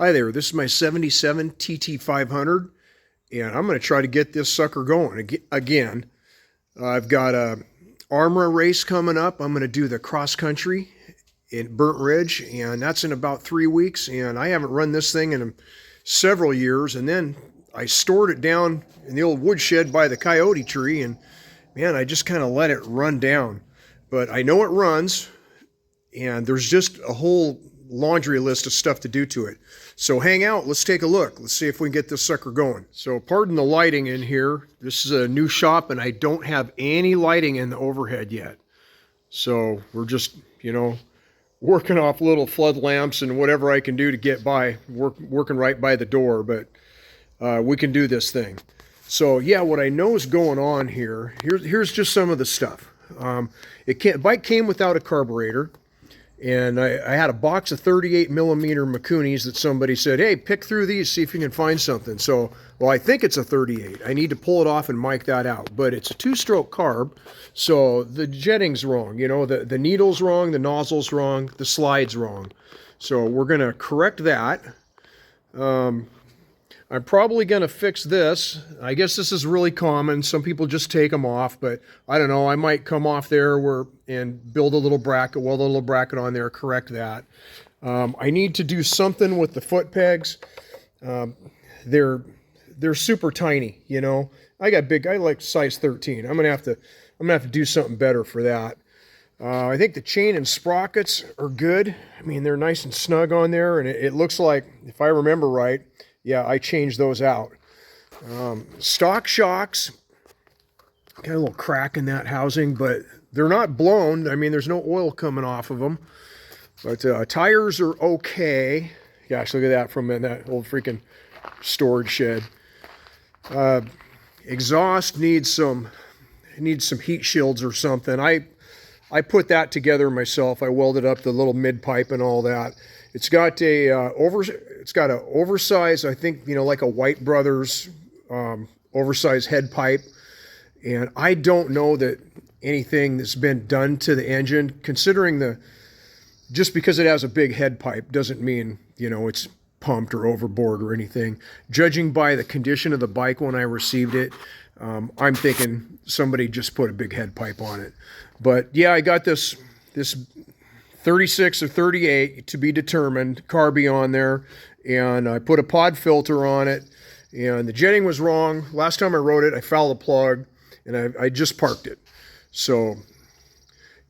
Hi there, this is my 77 TT500 and I'm going to try to get this sucker going again. I've got a AHRMA race coming up. I'm going to do the cross country in Burnt Ridge, and that's in about 3 weeks, and I haven't run this thing in several years. And then I stored it down in the old woodshed by the coyote tree, and man, I just kind of let it run down. But I know it runs, and there's just a whole laundry list of stuff to do to it. So hang out, let's take a look. Let's see if we can get this sucker going. So pardon the lighting in here. This is a new shop and I don't have any lighting in the overhead yet. So we're just, working off little flood lamps and whatever I can do to get by, working right by the door, but we can do this thing. So yeah, what I know is going on here, here's just some of the stuff. Bike came without a carburetor. And I had a box of 38 millimeter Makunis that somebody said, hey, pick through these, see if you can find something. So, well, I think it's a 38. I need to pull it off and mic that out. But it's a 2-stroke carb, so the jetting's wrong. The needle's wrong, the nozzle's wrong, the slide's wrong. So we're going to correct that. I'm probably going to fix this. I guess this is really common. Some people just take them off, but I don't know. I might come off there and build a little bracket, weld a little bracket on there, correct that. I need to do something with the foot pegs. They're super tiny, I like size 13. I'm gonna have to do something better for that. I think the chain and sprockets are good. I mean, they're nice and snug on there, and it looks like, if I remember right, yeah, I changed those out. Stock shocks, got a little crack in that housing, but they're not blown. I mean, there's no oil coming off of them. But tires are okay. Gosh, look at that from that old freaking storage shed. Exhaust needs some heat shields or something. I put that together myself. I welded up the little mid pipe and all that. It's got an oversized, I think, like a White Brothers oversized head pipe. And I don't know that anything that's been done to the engine, considering just because it has a big head pipe doesn't mean, it's pumped or overboard or anything. Judging by the condition of the bike when I received it, I'm thinking somebody just put a big head pipe on it. But yeah, I got this 36 or 38 to be determined carby on there, and I put a pod filter on it, and the jetting was wrong. Last time I rode it, I fouled the plug, and I just parked it. So,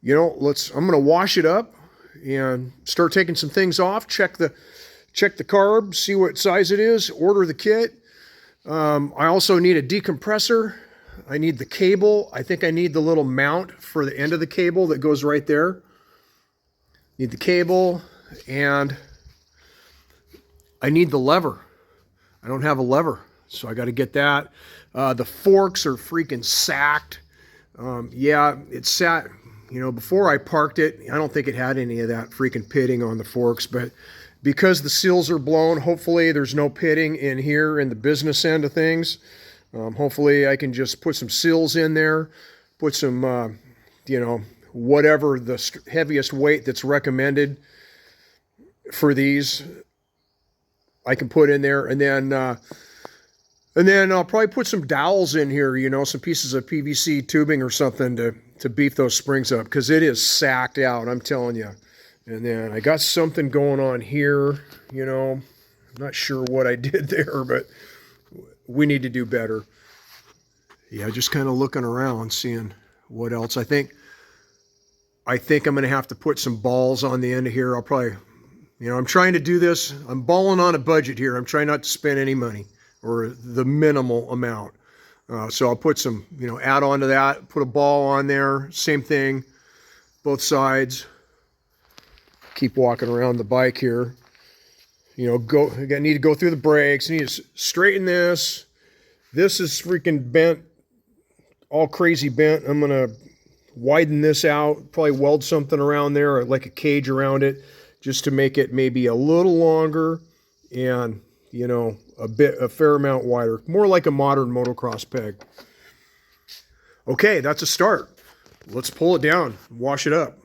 I'm gonna wash it up and start taking some things off, check the carb, see what size it is, order the kit. I also need a decompressor. I need the cable. I think I need the little mount for the end of the cable that goes right there. Need the cable, and I need the lever. I don't have a lever, so I got to get that. The forks are freaking sacked. Yeah, it sat, before I parked it, I don't think it had any of that freaking pitting on the forks, but because the seals are blown, hopefully there's no pitting in here in the business end of things. Hopefully I can just put some seals in there, put some, whatever the heaviest weight that's recommended for these, I can put in there, and then I'll probably put some dowels in here, some pieces of PVC tubing or something to beef those springs up, because it is sacked out, I'm telling you. And then I got something going on here, I'm not sure what I did there, but we need to do better. Yeah, just kind of looking around, seeing what else. I think I'm going to have to put some balls on the end of here. I'll probably, I'm trying to do this. I'm balling on a budget here. I'm trying not to spend any money, or the minimal amount. So I'll put some, add on to that, put a ball on there. Same thing, both sides. Keep walking around the bike here. I need to go through the brakes. I need to straighten this. This is freaking bent, all crazy bent. I'm going to widen this out, probably weld something around there, like a cage around it, just to make it maybe a little longer and, a fair amount wider. More like a modern motocross peg. Okay, that's a start. Let's pull it down, wash it up.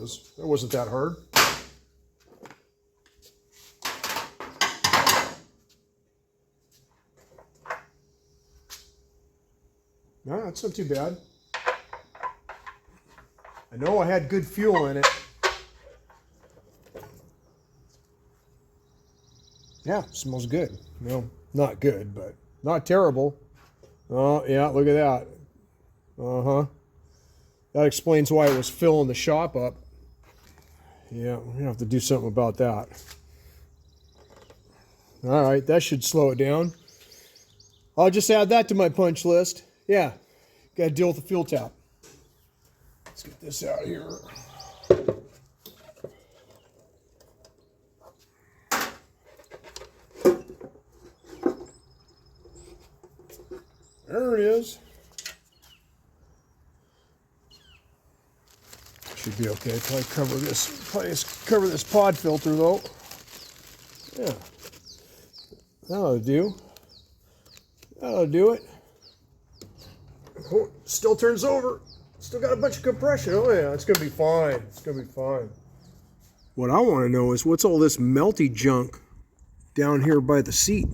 is. That wasn't that hard. No, that's not too bad. I know I had good fuel in it. Yeah, smells good. Well, not good, but not terrible. Oh, yeah, look at that. Uh-huh. That explains why it was filling the shop up. Yeah, we're gonna have to do something about that. All right, that should slow it down. I'll just add that to my punch list. Yeah, got to deal with the fuel tap. Let's get this out of here. There it is. Should be okay. Probably cover this pod filter though. Yeah, that'll do. That'll do it. Oh, still turns over. Still got a bunch of compression. Oh yeah, it's gonna be fine. It's gonna be fine. What I want to know is what's all this melty junk down here by the seat?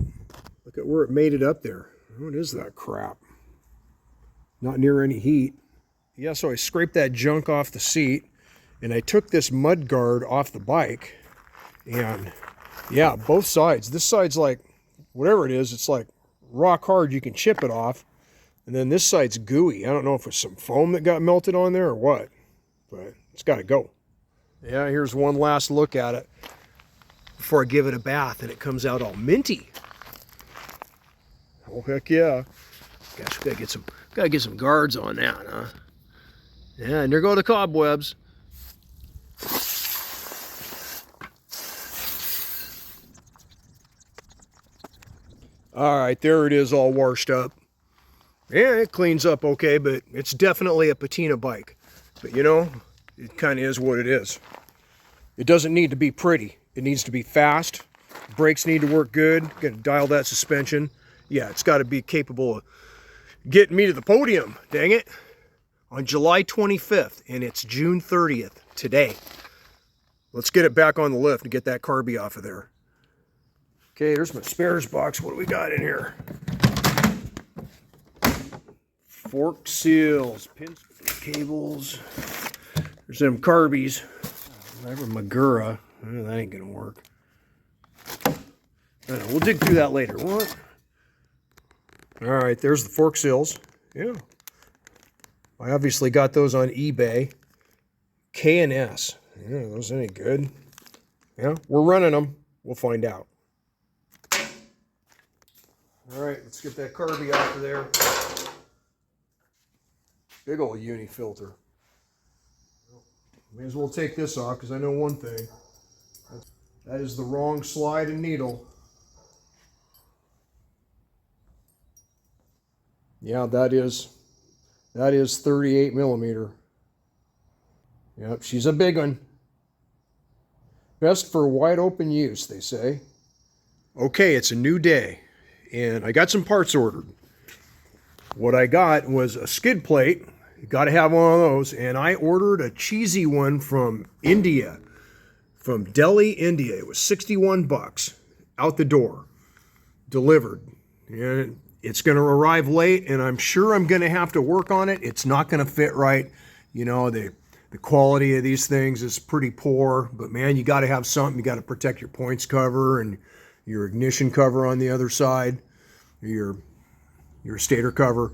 Look at where it made it up there. What is that crap? Not near any heat. Yeah, so I scraped that junk off the seat and I took this mud guard off the bike, and yeah, both sides. This side's like, whatever it is, it's like rock hard. You can chip it off. And then this side's gooey. I don't know if it's some foam that got melted on there or what, but it's got to go. Yeah, here's one last look at it before I give it a bath, and it comes out all minty. Oh heck yeah! Gosh, we gotta get some guards on that, huh? Yeah, and there go the cobwebs. All right, there it is, all washed up. Yeah, it cleans up okay, but it's definitely a patina bike. But you know, it kind of is what it is. It doesn't need to be pretty. It needs to be fast. Brakes need to work good. Got to dial that suspension. Yeah, it's got to be capable of getting me to the podium, dang it. On July 25th, and it's June 30th, today. Let's get it back on the lift and get that carby off of there. Okay, there's my spares box. What do we got in here? Fork seals, pins, cables. There's them carbies. Whatever, Magura. Oh, that ain't gonna work. I don't know, we'll dig through that later. What? All right, there's the fork seals. Yeah. I obviously got those on eBay. K&S. Yeah, those any good? Yeah, we're running them. We'll find out. All right, let's get that carby off of there. Big old uni filter. May as well take this off because I know one thing. That is the wrong slide and needle. Yeah, that is 38 millimeter. Yep, she's a big one. Best for wide open use, they say. Okay, it's a new day, and I got some parts ordered. What I got was a skid plate. You got to have one of those, and I ordered a cheesy one from India, from Delhi, India. It was 61 bucks out the door, delivered, and it's going to arrive late, and I'm sure I'm going to have to work on it. It's not going to fit right. You know, the quality of these things is pretty poor, but man, you got to have something. You got to protect your points cover and your ignition cover on the other side, your stator cover.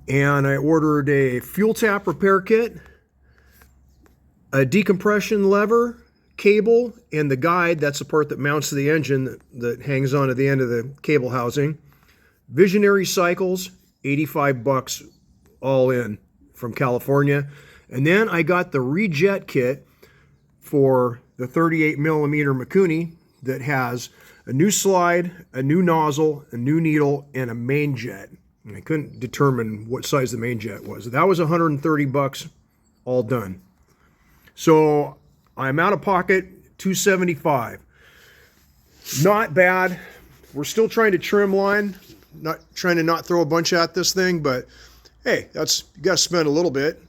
And I ordered a fuel tap repair kit, a decompression lever, cable, and the guide. That's the part that mounts to the engine that hangs on at the end of the cable housing. Visionary cycles, 85 bucks all in from California. And then I got the rejet kit for the 38 millimeter Mikuni that has a new slide, a new nozzle, a new needle, and a main jet. And I couldn't determine what size the main jet was. That was 130 bucks, all done. So I'm out of pocket, $275. Not bad. We're still trying to trim line, not throw a bunch at this thing, but hey, you got to spend a little bit.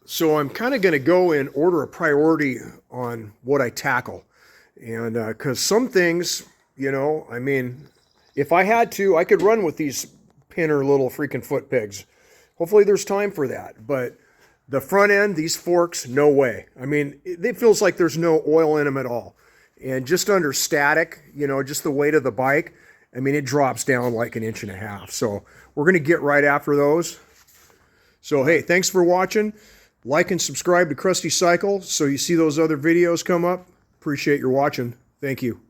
So I'm kind of going to go in order of priority on what I tackle. And because some things, you know, I mean, if I had to, I could run with these pinner little freaking foot pigs. Hopefully there's time for that. But the front end, these forks, no way. I mean, it feels like there's no oil in them at all. And just under static, you know, just the weight of the bike, I mean, it drops down like 1.5 inches. So we're going to get right after those. So, hey, thanks for watching. Like and subscribe to Krusty Cycle so you see those other videos come up. Appreciate your watching. Thank you.